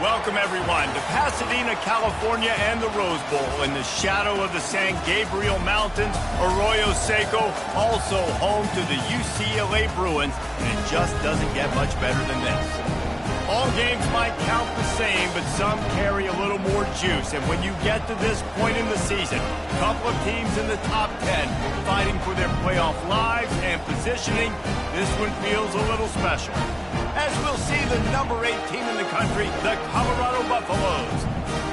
Welcome, everyone, to Pasadena, California and the Rose Bowl in the shadow of the San Gabriel Mountains, Arroyo Seco, also home to the UCLA Bruins, and it just doesn't get much better than this. All games might count the same, but some carry a little more juice, and when you get to this point in the season, a couple of teams in the top 10 fighting for their playoff lives and positioning, this one feels a little special. As we'll see the number 8 team in the country, the Colorado Buffaloes,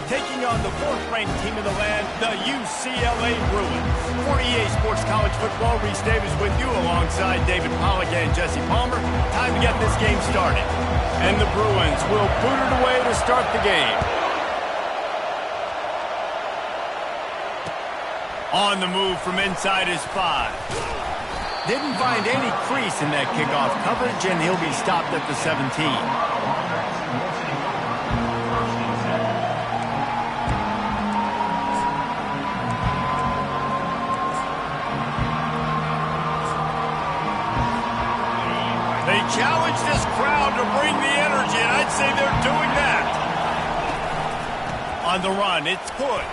taking on the 4th-ranked team in the land, the UCLA Bruins. For EA Sports College Football, Reese Davis with you alongside David Pollack and Jesse Palmer. Time to get this game started. And the Bruins will boot it away to start the game. On the move from inside his 5. Didn't find any crease in that kickoff coverage, and he'll be stopped at the 17. They challenge this crowd to bring the energy, and I'd say they're doing that. On the run, it's Hood.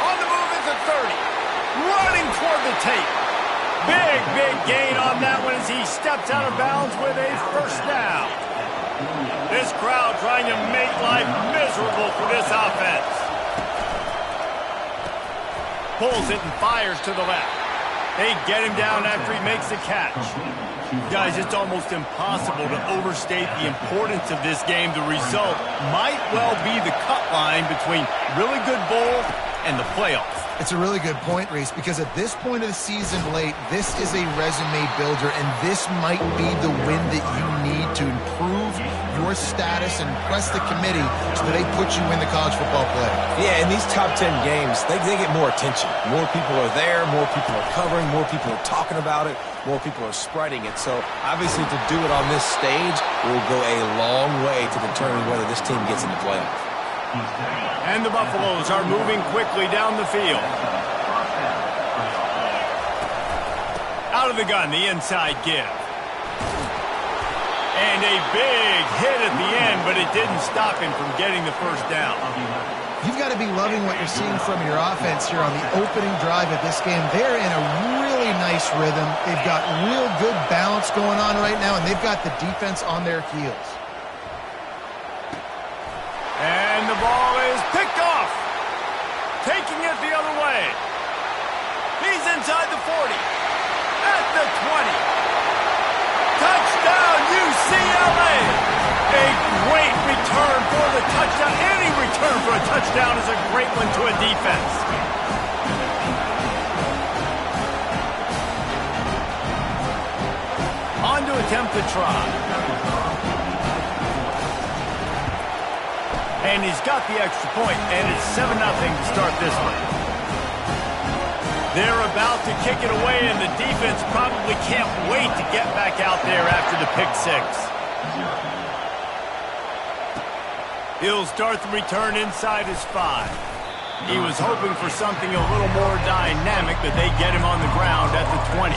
On the move, it's a 30. Running toward the tape. Big gain on that one as he steps out of bounds with a first down. This crowd trying to make life miserable for this offense. Pulls it and fires to the left. They get him down after he makes the catch. Guys, it's almost impossible to overstate the importance of this game. The result might well be the cut line between really good bowl and the playoffs. It's a really good point, Reese, because at this point of the season late, this is a resume builder, and this might be the win that you need to improve your status and impress the committee so that they put you in the college football playoff. Yeah, in these top 10 games, they get more attention. More people are there, more people are covering, more people are talking about it, more people are spreading it. So, obviously, to do it on this stage will go a long way to determine whether this team gets in the playoff. And the Buffaloes are moving quickly down the field. Out of the gun, the inside give. And a big hit at the end, but it didn't stop him from getting the first down. You've got to be loving what you're seeing from your offense here on the opening drive of this game. They're in a really nice rhythm. They've got real good balance going on right now, and they've got the defense on their heels. And the ball is picked off. Taking it the other way. He's inside the 40. At the 20. Touchdown, UCLA. A great return for the touchdown. Any return for a touchdown is a great one to a defense. On to attempt the try. And he's got the extra point, and it's 7-0 to start this one. They're about to kick it away, and the defense probably can't wait to get back out there after the pick 6. He'll start the return inside his 5. He was hoping for something a little more dynamic, but they get him on the ground at the 20.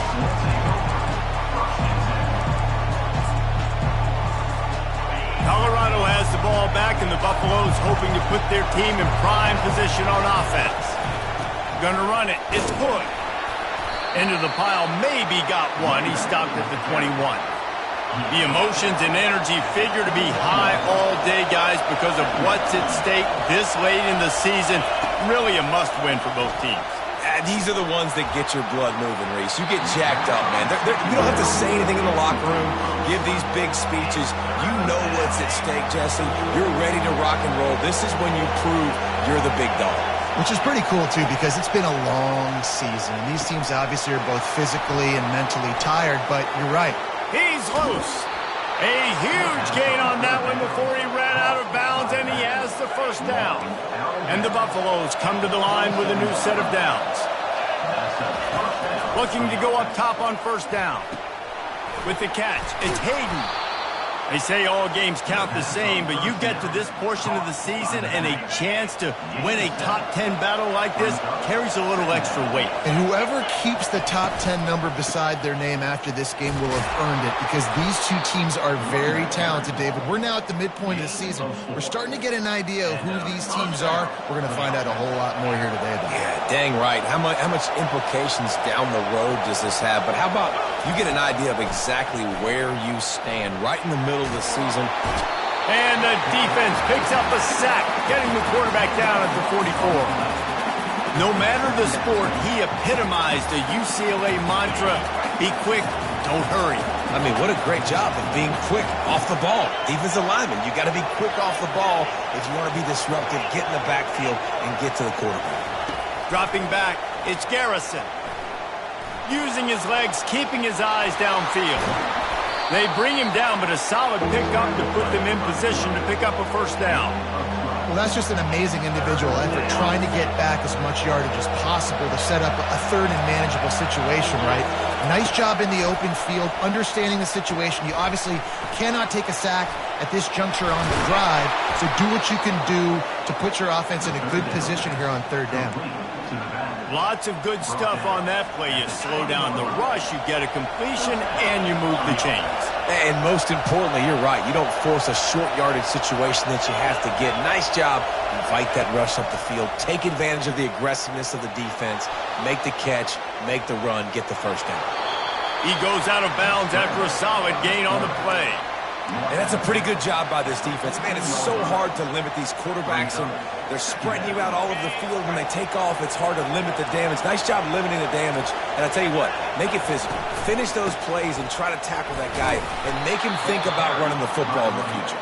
Colorado has the ball back, and the Buffaloes hoping to put their team in prime position on offense. Gonna run it. It's Hood. Into the pile. Maybe got one. He stopped at the 21. The emotions and energy figure to be high all day, guys, because of what's at stake this late in the season. Really a must-win for both teams. These are the ones that get your blood moving, Reese. You get jacked up, man. You don't have to say anything in the locker room, give these big speeches. You know what's at stake, Jesse. You're ready to rock and roll. This is when you prove you're the big dog. Which is pretty cool, too, because it's been a long season. And these teams obviously are both physically and mentally tired, but you're right. He's loose. A huge gain on that one before he ran out of bounds, and he has the first down. And the Buffaloes come to the line with a new set of downs. Looking to go up top on first down. With the catch, it's Hayden. They say all games count the same, but you get to this portion of the season and a chance to win a top 10 battle like this carries a little extra weight. And whoever keeps the top 10 number beside their name after this game will have earned it, because these two teams are very talented, David. We're now at the midpoint of the season. We're starting to get an idea of who these teams are. We're going to find out a whole lot more here today, though. Yeah, dang right. How much implications down the road does this have? But how about you get an idea of exactly where you stand right in the middle of the season. And the defense picks up a sack, getting the quarterback down at the 44. No matter the sport, he epitomized the UCLA mantra, be quick, don't hurry. I mean, what a great job of being quick off the ball. Defensive lineman, you got to be quick off the ball if you want to be disruptive, get in the backfield, and get to the quarterback. Dropping back, it's Garrison. Using his legs, keeping his eyes downfield. They bring him down, but a solid pickup to put them in position to pick up a first down. Well, that's just an amazing individual effort, trying to get back as much yardage as possible to set up a third and manageable situation, right? Nice job in the open field, understanding the situation. You obviously cannot take a sack at this juncture on the drive, so do what you can do to put your offense in a good position here on third down. Lots of good stuff on that play. You slow down the rush, you get a completion, and you move the chains. And most importantly, you're right. You don't force a short yardage situation that you have to get. Nice job. Invite that rush up the field. Take advantage of the aggressiveness of the defense. Make the catch. Make the run. Get the first down. He goes out of bounds after a solid gain on the play. And that's a pretty good job by this defense. Man, it's so hard to limit these quarterbacks, and they're spreading you out all over the field. When they take off, it's hard to limit the damage. Nice job limiting the damage. And I tell you what, make it physical. Finish those plays and try to tackle that guy and make him think about running the football in the future.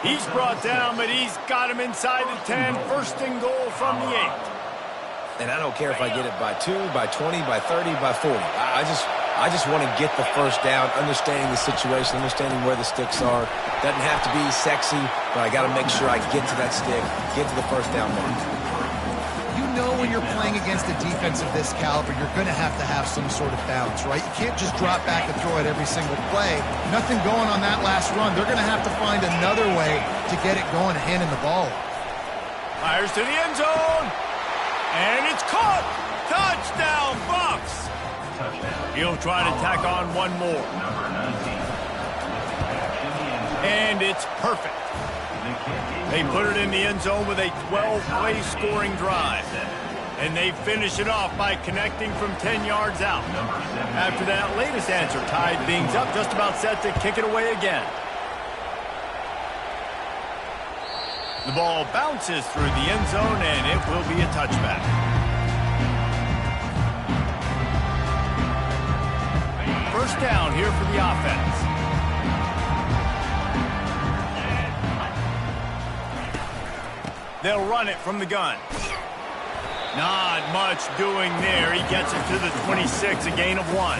He's brought down, but he's got him inside the 10. First and goal from the 8. And I don't care if I get it by 2, by 20, by 30, by 40. I just want to get the first down, understanding the situation, understanding where the sticks are. Doesn't have to be sexy, but I got to make sure I get to that stick, get to the first down mark. You know when you're playing against a defense of this caliber, you're going to have some sort of balance, right? You can't just drop back and throw it every single play. Nothing going on that last run. They're going to have to find another way to get it going and handing the ball. Fires to the end zone, and it's caught. Touchdown, Bucs. He'll try to tack on one more. And it's perfect. They put it in the end zone with a 12-play scoring drive. And they finish it off by connecting from 10 yards out. After that latest answer tied things up, just about set to kick it away again. The ball bounces through the end zone, and it will be a touchback. First down here for the offense. They'll run it from the gun. Not much doing there. He gets it to the 26, a gain of 1.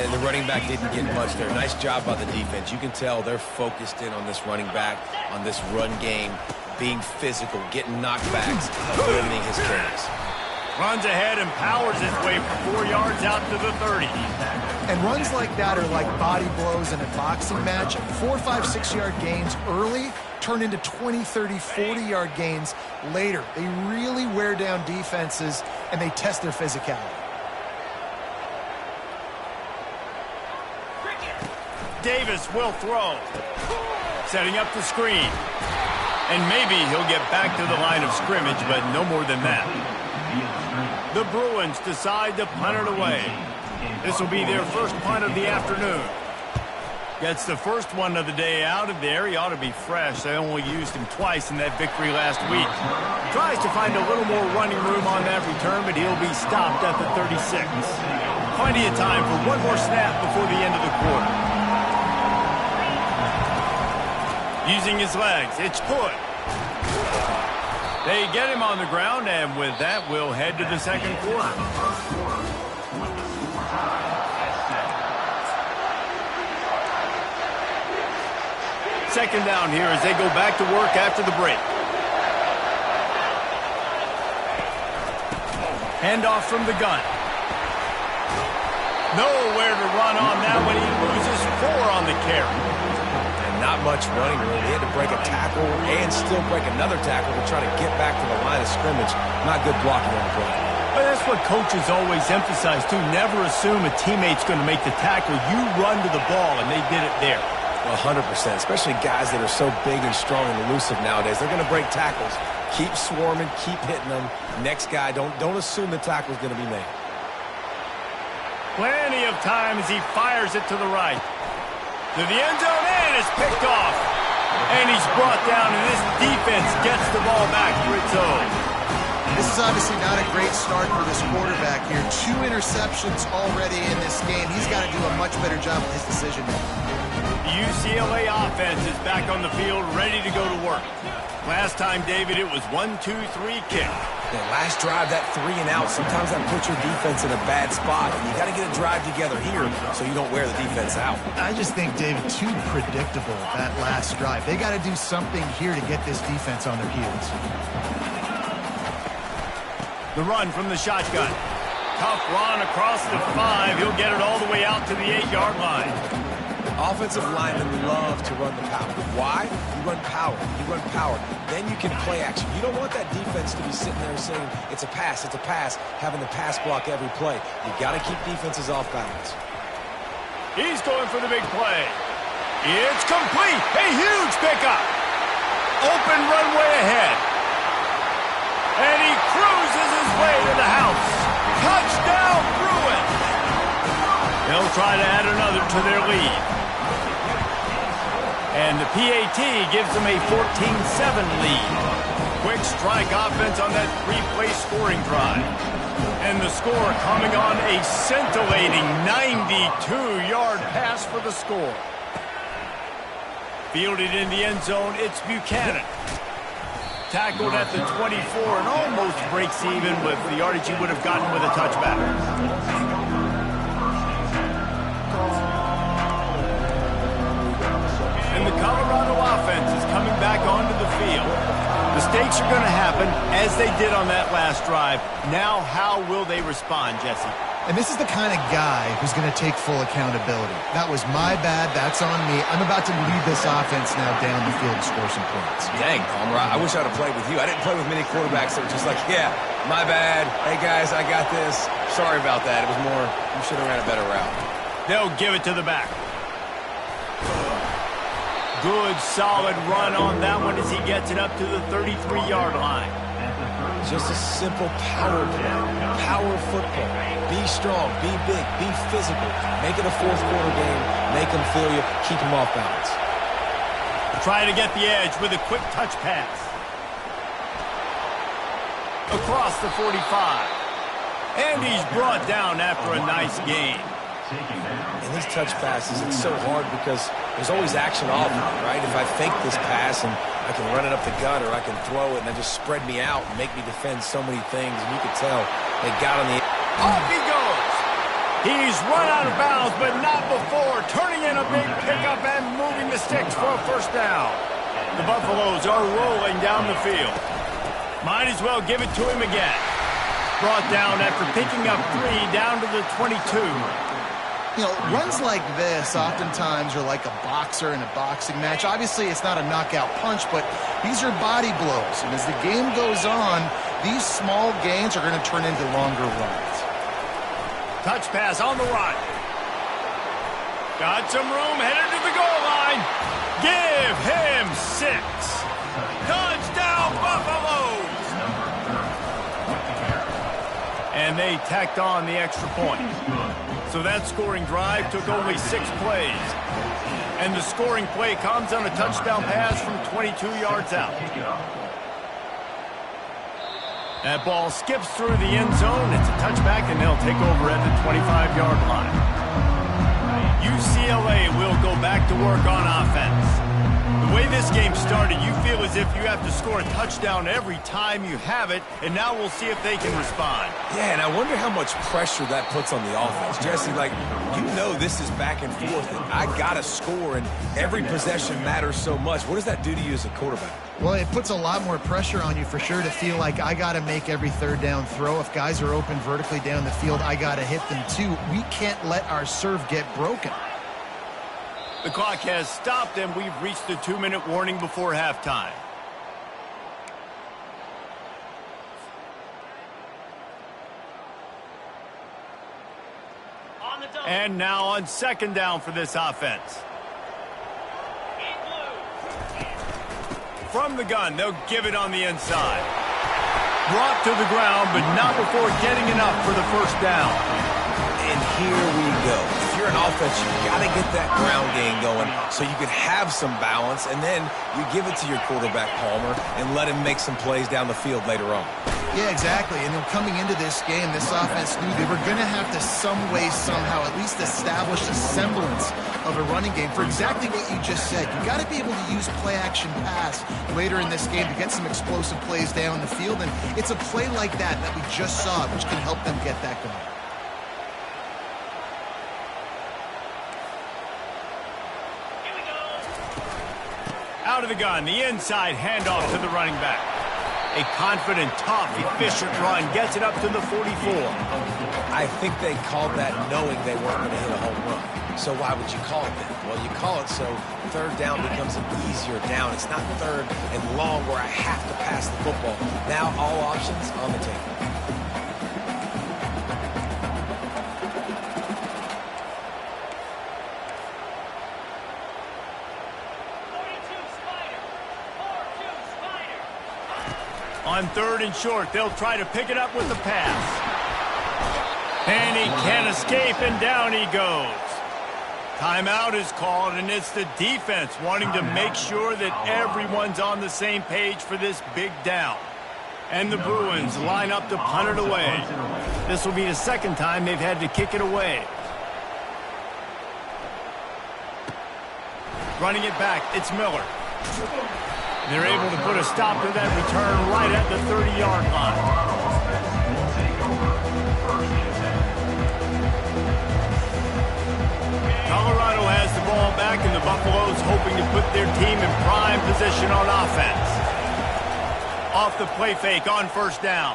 And the running back didn't get much there. Nice job by the defense. You can tell they're focused in on this running back, on this run game, being physical, getting knockbacks, limiting his carries. Runs ahead and powers his way for 4 yards out to the 30. And runs like that are like body blows in a boxing match. 4, 5, 6-yard gains early turn into 20, 30, 40-yard gains later. They really wear down defenses, and they test their physicality. Davis will throw. Setting up the screen. And maybe he'll get back to the line of scrimmage, but no more than that. The Bruins decide to punt it away. This will be their first punt of the afternoon. Gets the first one of the day out of there. He ought to be fresh. They only used him twice in that victory last week. Tries to find a little more running room on that return, but he'll be stopped at the 36. Plenty of time for one more snap before the end of the quarter. Using his legs, it's good. They get him on the ground, and with that, we'll head to the second quarter. Second down here as they go back to work after the break. Handoff from the gun. Nowhere to run on that one. He loses 4 on the carry. Not much running room. He had to break a tackle and still break another tackle to try to get back to the line of scrimmage. Not good blocking on the play. Well, that's what coaches always emphasize, too. Never assume a teammate's going to make the tackle. You run to the ball, and they did it there. 100%, especially guys that are so big and strong and elusive nowadays. They're going to break tackles. Keep swarming, keep hitting them. Next guy, don't assume the tackle's going to be made. Plenty of time as he fires it to the right. To the end zone, and it's picked off. And he's brought down, and this defense gets the ball back for its own. This is obviously not a great start for this quarterback here. 2 interceptions already in this game. He's got to do a much better job with his decision making. The UCLA offense is back on the field, ready to go to work. Last time, David, it was 1-2-3 kick. Yeah, last drive, that 3 and out, sometimes that puts your defense in a bad spot. And you got to get a drive together here so you don't wear the defense out. I just think, David, too predictable, that last drive. They got to do something here to get this defense on their heels. The run from the shotgun. Tough run across the 5. He'll get it all the way out to the 8-yard line. Offensive linemen love to run the power. Why? You run power. You run power. Then you can play action. You don't want that defense to be sitting there saying, it's a pass, having the pass block every play. You got to keep defenses off balance. He's going for the big play. It's complete. A huge pickup. Open runway ahead. And he cruises his way to the house. Touchdown, Bruins. They'll try to add another to their lead. And the PAT gives them a 14-7 lead. Quick strike offense on that 3-play scoring drive. And the score coming on a scintillating 92-yard pass for the score. Fielded in the end zone, it's Buchanan. Tackled at the 24 and almost breaks even with the yardage he would have gotten with a touchback. And the Colorado offense is coming back onto the field. Mistakes are going to happen, as they did on that last drive. Now, how will they respond, Jesse? And this is the kind of guy who's going to take full accountability. That was my bad. That's on me. I'm about to lead this offense now down the field and score some points. Dang, Palmer, I wish I'd have played with you. I didn't play with many quarterbacks that were just like, yeah, my bad. Hey, guys, I got this. Sorry about that. It was more, you should have ran a better route. They'll give it to the back. Good, solid run on that one as he gets it up to the 33-yard line. Just a simple power play. Power football. Be strong, be big, be physical. Make it a fourth-quarter game. Make them feel you. Keep them off balance. Trying to get the edge with a quick touch pass. Across the 45. And he's brought down after a nice gain. In these touch passes, it's so hard because there's always action off of it, right? If I fake this pass and I can run it up the gut or I can throw it and then just spread me out and make me defend so many things. And you can tell they got on the... Off he goes. He's run out of bounds, but not before turning in a big pickup and moving the sticks for a first down. The Buffaloes are rolling down the field. Might as well give it to him again. Brought down after picking up 3 down to the 22. You know, runs like this oftentimes are like a boxer in a boxing match. Obviously, it's not a knockout punch, but these are body blows. And as the game goes on, these small gains are going to turn into longer runs. Touch pass on the run. Got some room, headed to the goal line. Give him 6. Touchdown, Buffaloes! And they tacked on the extra point. So that scoring drive took only 6 plays. And the scoring play comes on a touchdown pass from 22 yards out. That ball skips through the end zone. It's a touchback, and they'll take over at the 25-yard line. UCLA will go back to work on offense. The way this game started, you feel as if you have to score a touchdown every time you have it, and now we'll see if they can respond. Yeah, and I wonder how much pressure that puts on the offense. Jesse, like, you know this is back and forth, and I got to score, and every possession matters so much. What does that do to you as a quarterback? Well, it puts a lot more pressure on you for sure to feel like I got to make every third down throw. If guys are open vertically down the field, I got to hit them too. We can't let our serve get broken. The clock has stopped, and we've reached the 2-minute warning before halftime. And now on second down for this offense. From the gun, they'll give it on the inside. Brought to the ground, but not before getting enough for the first down. And here we go. If you're an offense, you've got to get that ground game going so you can have some balance, and then you give it to your quarterback, Palmer, and let him make some plays down the field later on. Yeah, exactly. And then coming into this game, this offense knew they were going to have to some way, somehow, at least establish a semblance of a running game for exactly what you just said. You got to be able to use play-action pass later in this game to get some explosive plays down the field, and it's a play like that we just saw, which can help them get that going. Out of the gun, the inside handoff to the running back. A confident, tough, efficient run gets it up to the 44. I think they called that knowing they weren't going to hit a home run. So why would you call it that? Well, you call it so third down becomes an easier down. It's not third and long where I have to pass the football. Now all options on the table. On third and short, they'll try to pick it up with the pass. And he can't escape, and down he goes. Timeout is called, and it's the defense wanting to make sure that everyone's on the same page for this big down. And the Bruins line up to punt it away. This will be the second time they've had to kick it away. Running it back, it's Miller. They're able to put a stop to that return right at the 30-yard line. Colorado has the ball back, and the Buffaloes hoping to put their team in prime position on offense. Off the play fake on first down.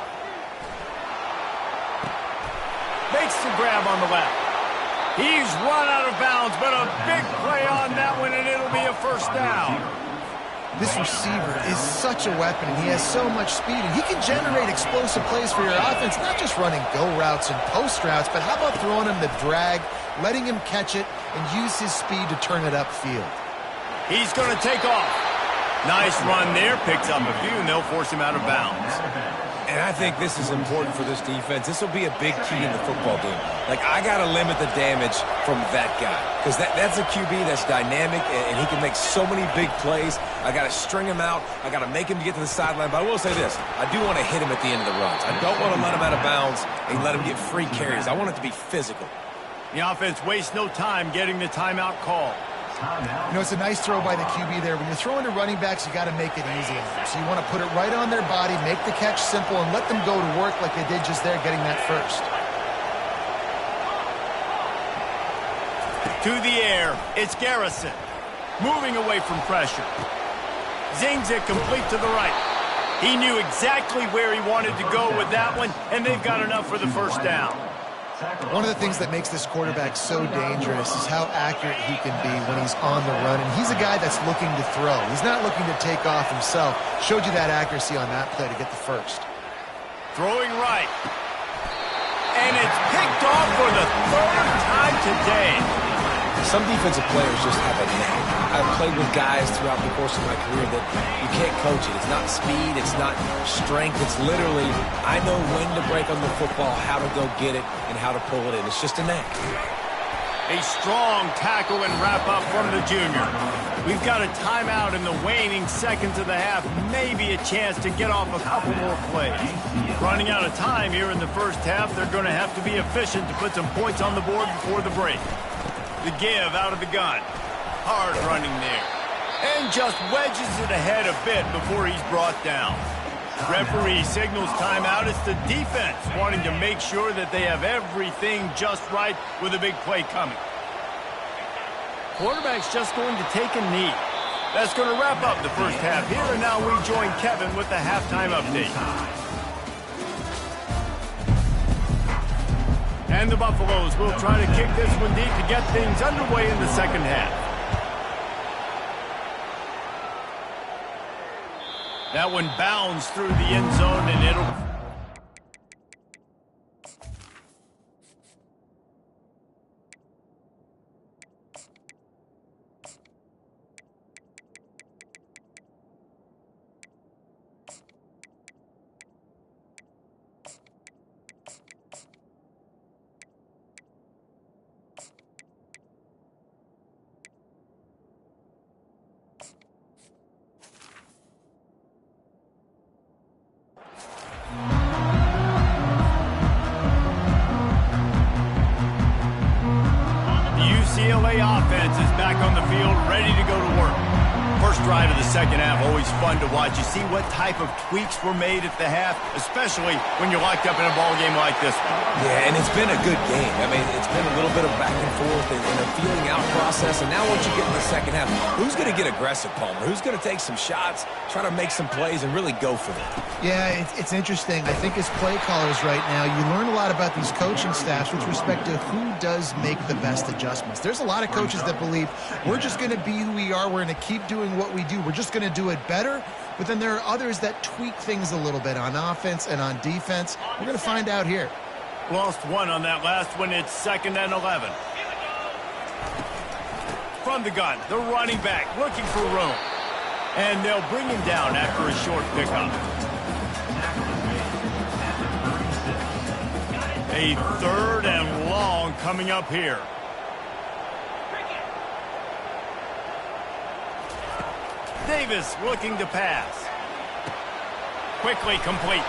Makes the grab on the left. He's run out of bounds, but a big play on that one, and it'll be a first down. This receiver is such a weapon, and he has so much speed, and he can generate explosive plays for your offense, not just running go routes and post routes, but how about throwing him the drag, letting him catch it, and use his speed to turn it upfield. He's going to take off. Nice run there, picks up a few, and they'll force him out of bounds. And I think this is important for this defense. This will be a big key in the football game. Like, I got to limit the damage from that guy. Because that's a QB that's dynamic, and he can make so many big plays. I got to string him out. I got to make him get to the sideline. But I will say this. I do want to hit him at the end of the runs. I don't want to let him out of bounds and let him get free carries. I want it to be physical. The offense wastes no time getting the timeout call. You know, it's a nice throw by the QB there. When you're throwing to running backs, you got to make it easy on them. So you want to put it right on their body, make the catch simple, and let them go to work like they did just there, getting that first. To the air, it's Garrison. Moving away from pressure. Zings it complete to the right. He knew exactly where he wanted to go with that one, and they've got enough for the first down. One of the things that makes this quarterback so dangerous is how accurate he can be when he's on the run. And he's a guy that's looking to throw. He's not looking to take off himself. Showed you that accuracy on that play to get the first. Throwing right. And it's picked off for the third time today. Some defensive players just have a knack. I've played with guys throughout the course of my career that you can't coach it. It's not speed, it's not strength. It's literally, I know when to break on the football, how to go get it, and how to pull it in. It's just a knack. A strong tackle and wrap-up from the junior. We've got a timeout in the waning seconds of the half. Maybe a chance to get off a couple more plays. Running out of time here in the first half, they're going to have to be efficient to put some points on the board before the break. The give out of the gun. Hard running there. And just wedges it ahead a bit before he's brought down. Referee signals timeout. It's the defense wanting to make sure that they have everything just right with a big play coming. Quarterback's just going to take a knee. That's going to wrap up the first half here, and now we join Kevin with the halftime update. And the Buffaloes will try to kick this one deep to get things underway in the second half. That one bounds through the end zone, and it'll... UCLA offense is back on the field, ready to go to work. First drive of the second half, always fun to watch. You see what type of tweaks were made at the half, especially when you're locked up in a ball game like this one. Yeah, and it's been a good game. I mean, it's been a little bit of back and forth and a feeling out process. And now once you get in the second half, who's going to get aggressive, Palmer? Who's going to take some shots, try to make some plays, and really go for them? Yeah, it's interesting. I think as play callers right now, you learn a lot about these coaching staffs with respect to who does make the best adjustments. There's a lot of coaches that believe we're just going to be who we are. We're going to keep doing what we do. We're just going to do it better. But then there are others that tweak things a little bit on offense and on defense. We're going to find out here. Lost one on that last one. It's 2nd and 11. From the gun, the running back looking for room. And they'll bring him down after a short pickup. A 3rd and long coming up here. Davis looking to pass. Quickly complete.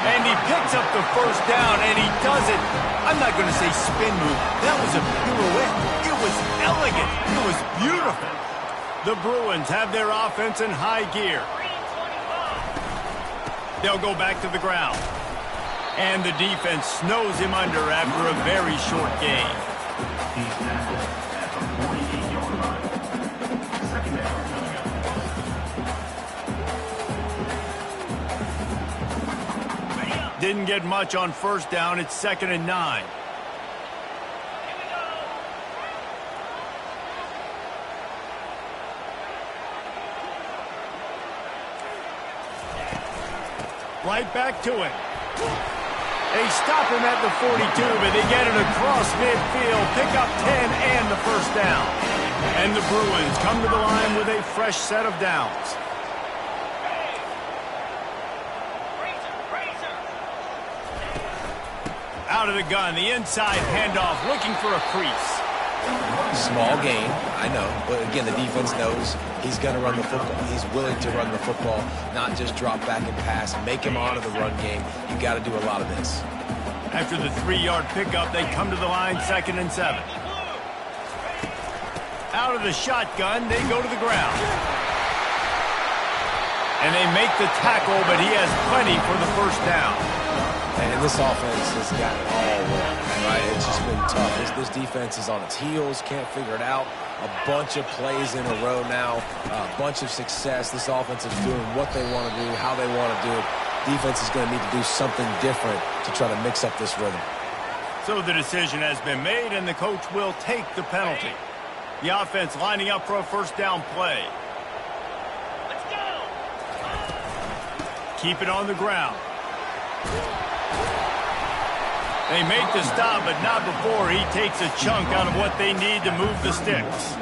And he picks up the first down, and he does it. I'm not going to say spin move. That was a pirouette. It was elegant. It was beautiful. The Bruins have their offense in high gear. They'll go back to the ground. And the defense snows him under after a very short game. Didn't get much on first down. It's 2nd and 9. Right back to it. They stop him at the 42, but they get it across midfield. Pick up 10 and the first down. And the Bruins come to the line with a fresh set of downs. Out of the gun, the inside handoff, looking for a crease. Small game, I know, but again, the defense knows he's going to run the football. He's willing to run the football, not just drop back and pass, make him honor the run game. You got to do a lot of this. After the 3-yard pickup, they come to the line, 2nd and 7. Out of the shotgun, they go to the ground. And they make the tackle, but he has plenty for the first down. And this offense has got it all wrong, right? It's just been tough. This defense is on its heels, can't figure it out. A bunch of plays in a row now, a bunch of success. This offense is doing what they want to do, how they want to do it. Defense is going to need to do something different to try to mix up this rhythm. So the decision has been made, and the coach will take the penalty. The offense lining up for a first down play. Let's go. Keep it on the ground. They make the stop, but not before he takes a chunk out of what they need to move the sticks.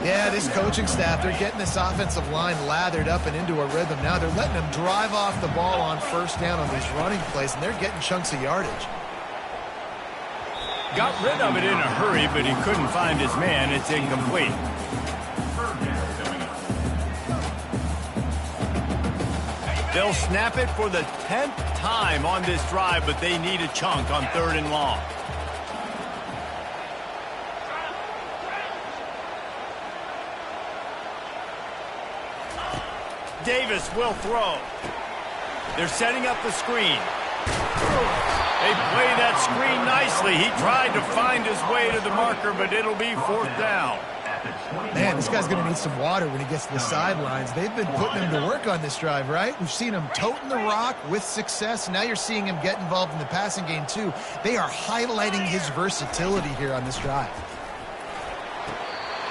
Yeah, this coaching staff, they're getting this offensive line lathered up and into a rhythm. Now they're letting them drive off the ball on first down on these running plays, and they're getting chunks of yardage. Got rid of it in a hurry, but he couldn't find his man. It's incomplete. They'll snap it for the 10th time on this drive, but they need a chunk on 3rd and long. Davis will throw. They're setting up the screen. They play that screen nicely. He tried to find his way to the marker, but it'll be 4th down. Man, this guy's going to need some water when he gets to the sidelines. They've been putting him to work on this drive, right? We've seen him toting the rock with success. Now you're seeing him get involved in the passing game, too. They are highlighting his versatility here on this drive.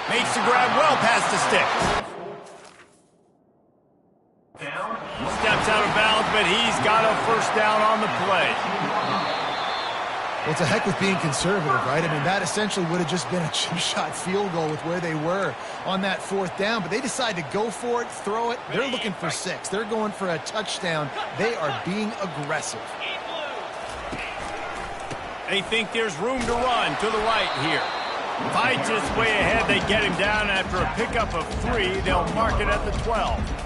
Makes the grab well past the stick. Steps out of bounds, but he's got a first down on the play. Well, it's a heck with being conservative, right? I mean, that essentially would have just been a chip shot field goal with where they were on that fourth down, but they decide to go for it, throw it. They're looking for 6. They're going for a touchdown. They are being aggressive. They think there's room to run to the right here. Fights his way ahead. They get him down after a pickup of 3. They'll mark it at the 12.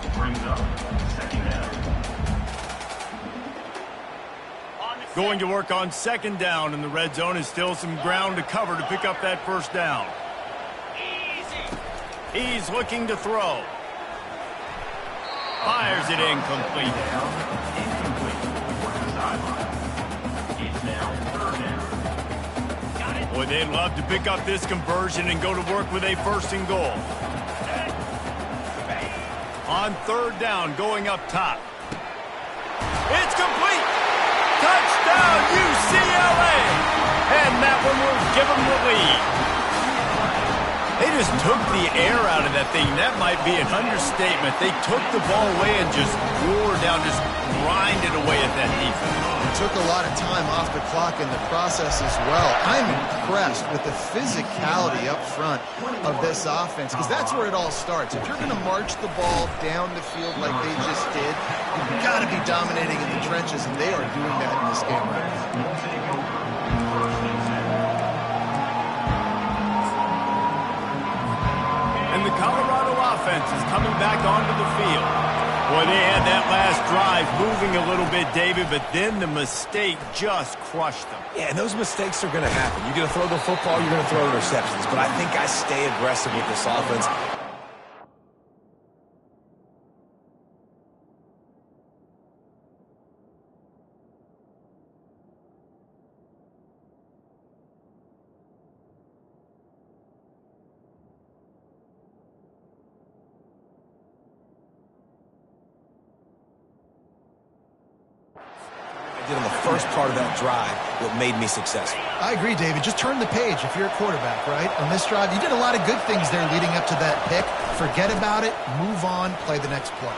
Going to work on second down in the red zone, and still some ground to cover to pick up that first down. He's looking to throw. Fires it incomplete. Boy, they'd love to pick up this conversion and go to work with a first and goal. On third down, going up top. It's complete! Touchdown, UCLA! And that one will give them the lead. They just took the air out of that thing. That might be an understatement. They took the ball away and just wore down, just grinded away at that defense. It took a lot of time off the clock in the process as well. I'm impressed with the physicality up front of this offense, because that's where it all starts. If you're going to march the ball down the field like they just did, you've got to be dominating in the trenches, and they are doing that in this game right now. And the Colorado offense is coming back onto the field. Boy, they had that last drive moving a little bit, David, but then the mistake just crushed them. Yeah, and those mistakes are going to happen. You're going to throw the football, you're going to throw interceptions. But I think I stay aggressive with this offense. In the first part of that drive, what made me successful. I agree, David. Just turn the page if you're a quarterback, right? On this drive, you did a lot of good things there leading up to that pick. Forget about it, move on, play the next play.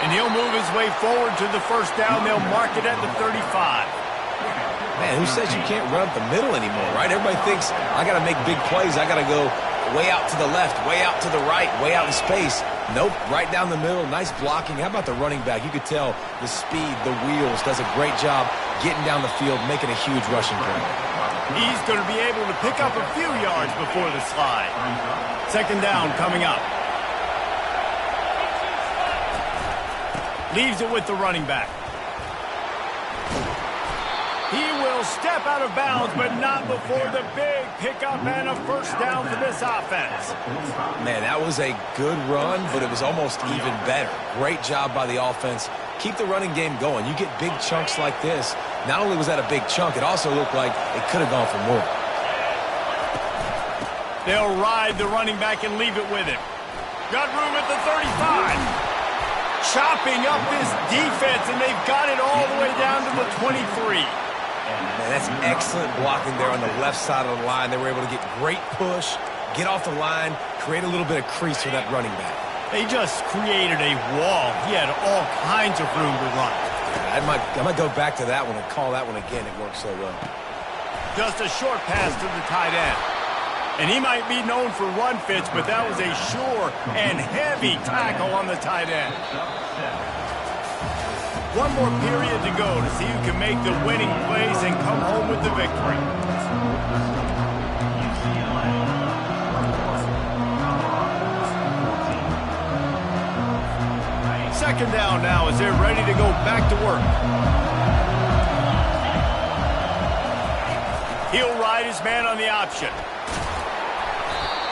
And he'll move his way forward to the first down. They'll mark it at the 35. Man, who says you can't run up the middle anymore, right? Everybody thinks, I got to make big plays. I got to go way out to the left, way out to the right, way out in space. Nope, right down the middle, nice blocking. How about the running back? You could tell the speed, the wheels, does a great job getting down the field, making a huge rushing play. He's going to be able to pick up a few yards before the slide. Second down coming up. Leaves it with the running back. He will step out of bounds, but not before the big pickup and a first down for this offense. Man, that was a good run, but it was almost even better. Great job by the offense. Keep the running game going. You get big chunks like this. Not only was that a big chunk, it also looked like it could have gone for more. They'll ride the running back and leave it with him. Got room at the 35. Chopping up this defense, and they've got it all the way down to the 23. Man, that's excellent blocking there on the left side of the line. They were able to get great push, get off the line, create a little bit of crease for that running back. They just created a wall. He had all kinds of room to run. I might go back to that one and call that one again. It worked so well. Just a short pass to the tight end. And he might be known for run fits, but that was a sure and heavy tackle on the tight end. One more period to go to see who can make the winning plays and come home with the victory. Second down now as they're ready to go back to work. He'll ride his man on the option.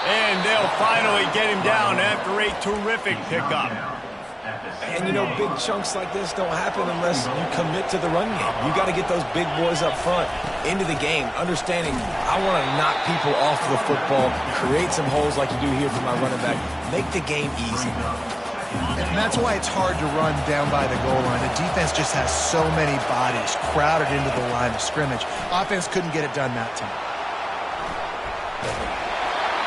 And they'll finally get him down after a terrific pickup. And, you know, big chunks like this don't happen unless you commit to the run game. You got to get those big boys up front into the game, understanding I want to knock people off the football, create some holes like you do here for my running back, make the game easy. And that's why it's hard to run down by the goal line. The defense just has so many bodies crowded into the line of scrimmage. Offense couldn't get it done that time.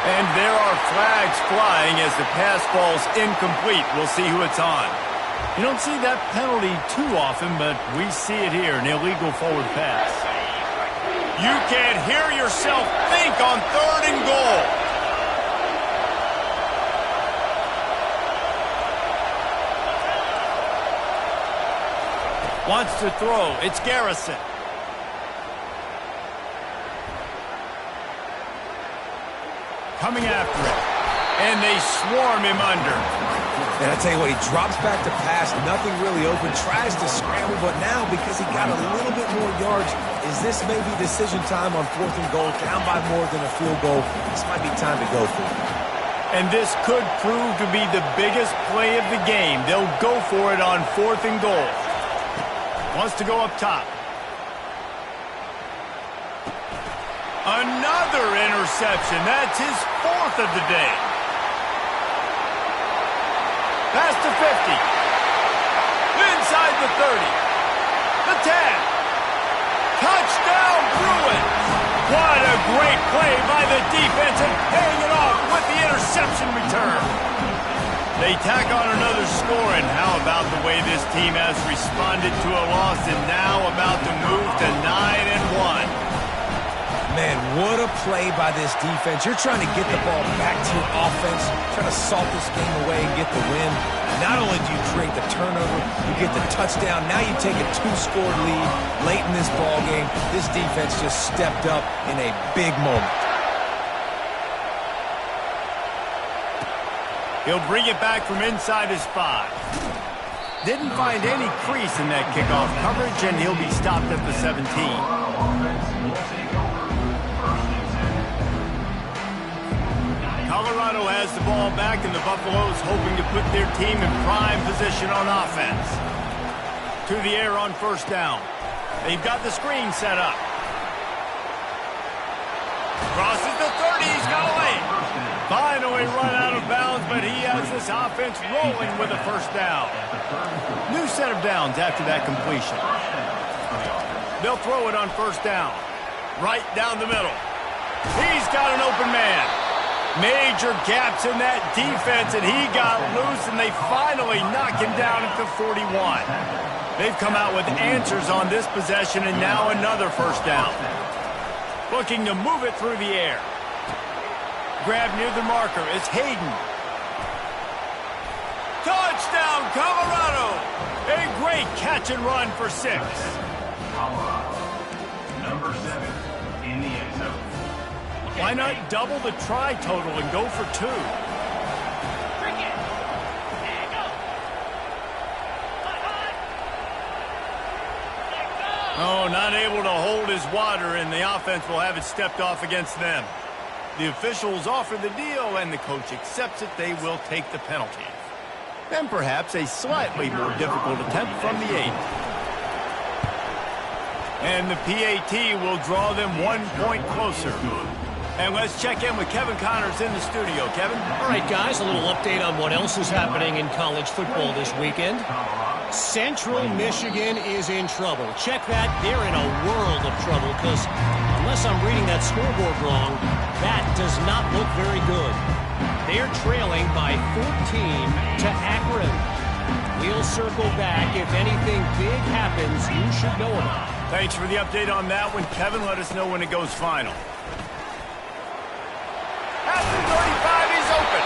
And there are flags flying as the pass falls incomplete. We'll see who it's on. You don't see that penalty too often, but we see it here, an illegal forward pass. You can't hear yourself think on 3rd and goal. Wants to throw. It's Garrison. Coming after it. And they swarm him under. And I tell you what, he drops back to pass, nothing really open, tries to scramble, but now because he got a little bit more yards, is this maybe decision time on 4th and goal, down by more than a field goal? This might be time to go for it. And this could prove to be the biggest play of the game. They'll go for it on 4th and goal. Wants to go up top. Another interception. That's his 4th of the day. Pass to 50. Inside the 30. The 10. Touchdown, Bruins. What a great play by the defense and paying it off with the interception return. They tack on another score, and how about the way this team has responded to a loss and now about to move to 9-1. Man, what a play by this defense. You're trying to get the ball back to your offense, trying to salt this game away and get the win. Not only do you create the turnover, you get the touchdown. Now you take a 2-score lead late in this ball game. This defense just stepped up in a big moment. He'll bring it back from inside his 5. Didn't find any crease in that kickoff coverage, and he'll be stopped at the 17. Colorado has the ball back, and the Buffaloes hoping to put their team in prime position on offense. To the air on 1st down. They've got the screen set up. Crosses the 30. He's got a lane. Finally run out of bounds, but he has this offense rolling with a 1st down. New set of downs after that completion. They'll throw it on 1st down. Right down the middle. He's got an open man. Major gaps in that defense, and he got loose, and they finally knock him down at the 41. They've come out with answers on this possession, and now another 1st down. Looking to move it through the air. Grab near the marker. It's Hayden. Touchdown, Colorado! A great catch and run for 6. Number 7 in the end zone. Why not double the try total and go for 2? Oh, not able to hold his water, and the offense will have it stepped off against them. The officials offer the deal, and the coach accepts it. They will take the penalty. And perhaps a slightly more difficult attempt from the 8. And the PAT will draw them 1 point closer. And let's check in with Kevin Connors in the studio. Kevin? All right, guys, a little update on what else is happening in college football this weekend. Central Michigan is in trouble. Check that. They're in a world of trouble because unless I'm reading that scoreboard wrong, that does not look very good. They're trailing by 14 to Akron. We'll circle back. If anything big happens, you should know about it. Thanks for the update on that one. Kevin, let us know when it goes final. At the 35, he's open.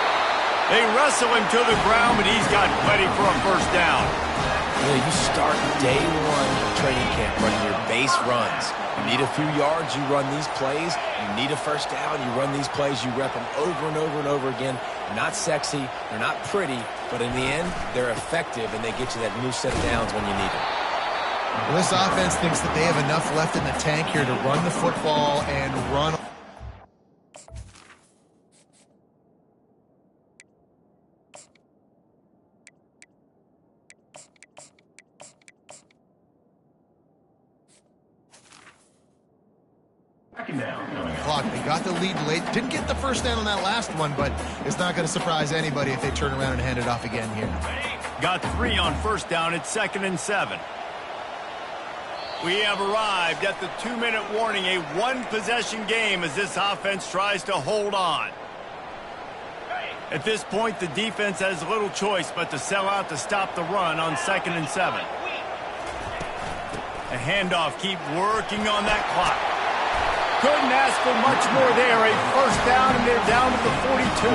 They wrestle him to the ground, but he's got plenty for a 1st down. You start day 1 of training camp running your base runs. You need a few yards, you run these plays. You need a 1st down, you run these plays. You rep them over and over and over again. They're not sexy, they're not pretty, but in the end, they're effective, and they get you that new set of downs when you need them. Well, this offense thinks that they have enough left in the tank here to run the football and run. Clock. They got the lead late. Didn't get the 1st down on that last one, but it's not going to surprise anybody if they turn around and hand it off again here. Got 3 on 1st down. It's 2nd and 7. We have arrived at the 2-minute warning, a 1-possession game as this offense tries to hold on. At this point, the defense has little choice but to sell out to stop the run on 2nd and 7. A handoff, keep working on that clock. Couldn't ask for much more there. A first down, and they're down to the 42.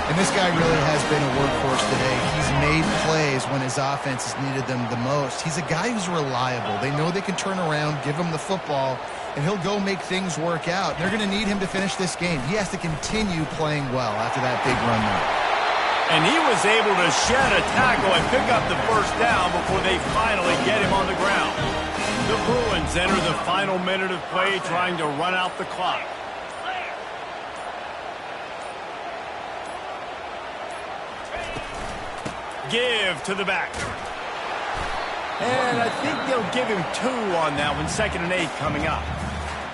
And this guy really has been a workhorse today. He's made plays when his offense has needed them the most. He's a guy who's reliable. They know they can turn around, give him the football, and he'll go make things work out. They're going to need him to finish this game. He has to continue playing well after that big run there. And he was able to shed a tackle and pick up the first down before they finally get him on the ground. The Bruins enter the final minute of play trying to run out the clock. Give to the back. And I think they'll give him 2 on that one. 2nd and 8 coming up.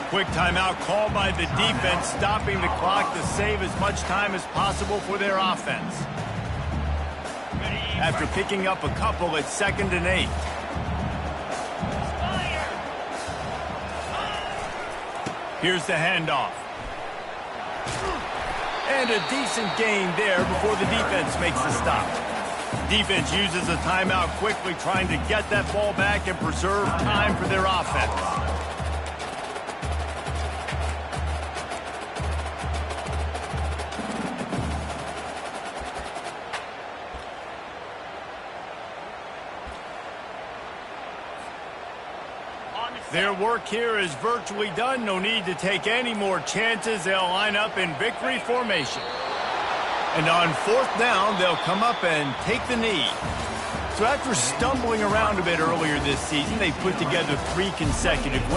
Quick timeout called by the defense, stopping the clock to save as much time as possible for their offense. After picking up a couple at 2nd and 8. Here's the handoff. And a decent gain there before the defense makes the stop. Defense uses a timeout quickly, trying to get that ball back and preserve time for their offense. Their work here is virtually done. No need to take any more chances. They'll line up in victory formation. And on 4th down, they'll come up and take the knee. So after stumbling around a bit earlier this season, they put together 3 consecutive wins.